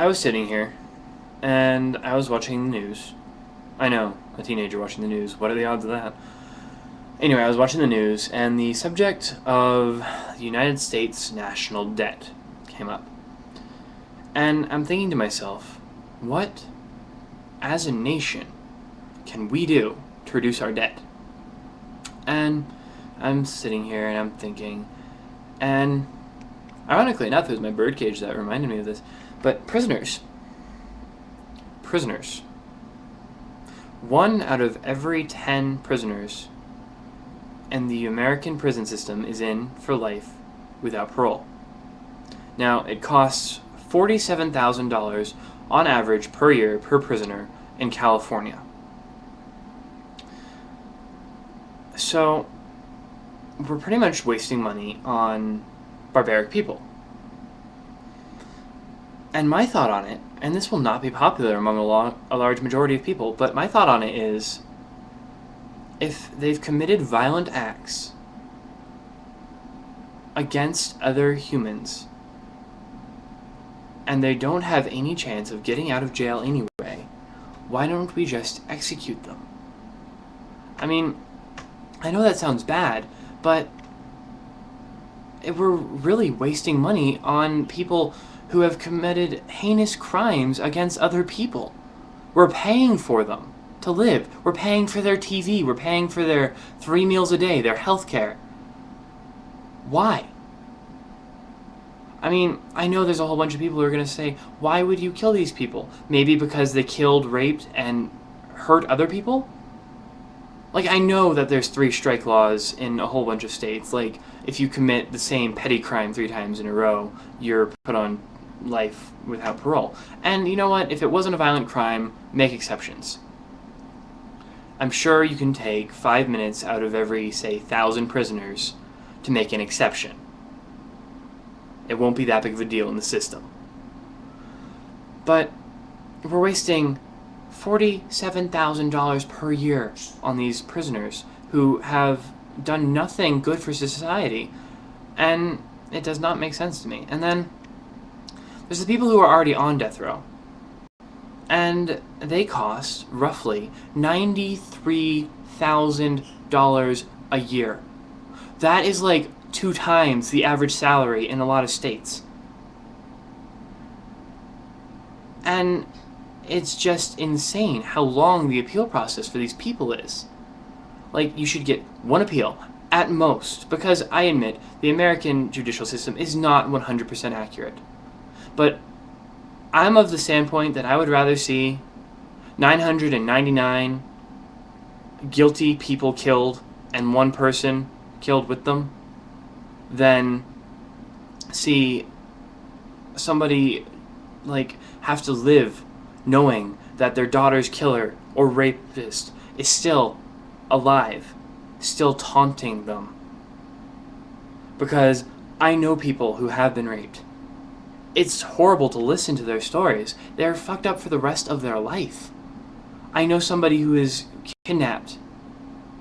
I was sitting here, and I was watching the news. I know, a teenager watching the news. What are the odds of that? Anyway, I was watching the news, and the subject of the United States national debt came up. And I'm thinking to myself, what, as a nation, can we do to reduce our debt? And I'm sitting here and I'm thinking, and ironically enough, it was my birdcage that reminded me of this, but prisoners. 1 out of every 10 prisoners in the American prison system is in for life without parole. Now, it costs $47,000 on average per year per prisoner in California. So, we're pretty much wasting money on barbaric people. And my thought on it, and this will not be popular among a large majority of people, but my thought on it is, if they've committed violent acts against other humans, and they don't have any chance of getting out of jail anyway, why don't we just execute them? I mean, I know that sounds bad, but we're really wasting money on people who have committed heinous crimes against other people. We're paying for them to live. We're paying for their TV. We're paying for their 3 meals a day, their health care. Why? I mean, I know there's a whole bunch of people who are going to say, why would you kill these people? Maybe because they killed, raped, and hurt other people? Like, I know that there's 3-strike laws in a whole bunch of states. Like, if you commit the same petty crime 3 times in a row, you're put on life without parole. And you know what? If it wasn't a violent crime, make exceptions. I'm sure you can take 5 minutes out of every, say, 1,000 prisoners to make an exception. It won't be that big of a deal in the system. But we're wasting $47,000 per year on these prisoners who have done nothing good for society, and it does not make sense to me. And then there's the people who are already on death row, and they cost roughly $93,000 a year. That is like 2 times the average salary in a lot of states. And it's just insane how long the appeal process for these people is. Like, you should get 1 appeal, at most, because I admit the American judicial system is not 100% accurate. But I'm of the standpoint that I would rather see 999 guilty people killed and 1 person killed with them than see somebody, like, have to live knowing that their daughter's killer or rapist is still alive, still taunting them. Because I know people who have been raped. It's horrible to listen to their stories. They're fucked up for the rest of their life. I know somebody who is kidnapped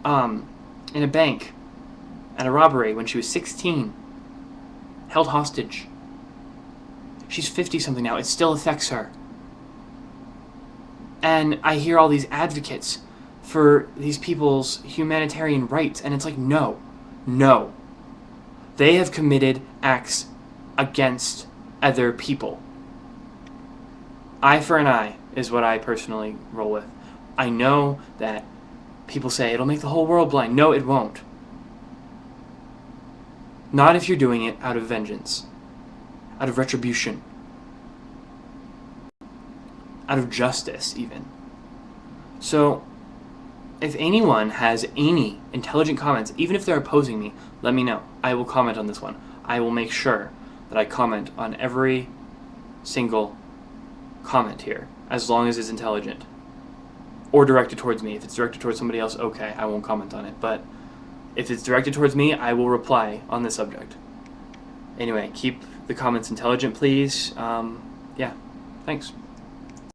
in a bank at a robbery when she was 16, held hostage. She's 50-something now. It still affects her. And I hear all these advocates for these people's humanitarian rights, and it's like, no. They have committed acts against other people. Eye for an eye is what I personally roll with. I know that people say it'll make the whole world blind. No, it won't. Not if you're doing it out of vengeance, out of retribution, out of justice, even. So, if anyone has any intelligent comments, even if they're opposing me, let me know. I will comment on this one. I will make sure that I comment on every single comment here, as long as it's intelligent. Or directed towards me. If it's directed towards somebody else, okay, I won't comment on it. But if it's directed towards me, I will reply on this subject. Anyway, keep the comments intelligent, please. Yeah, thanks.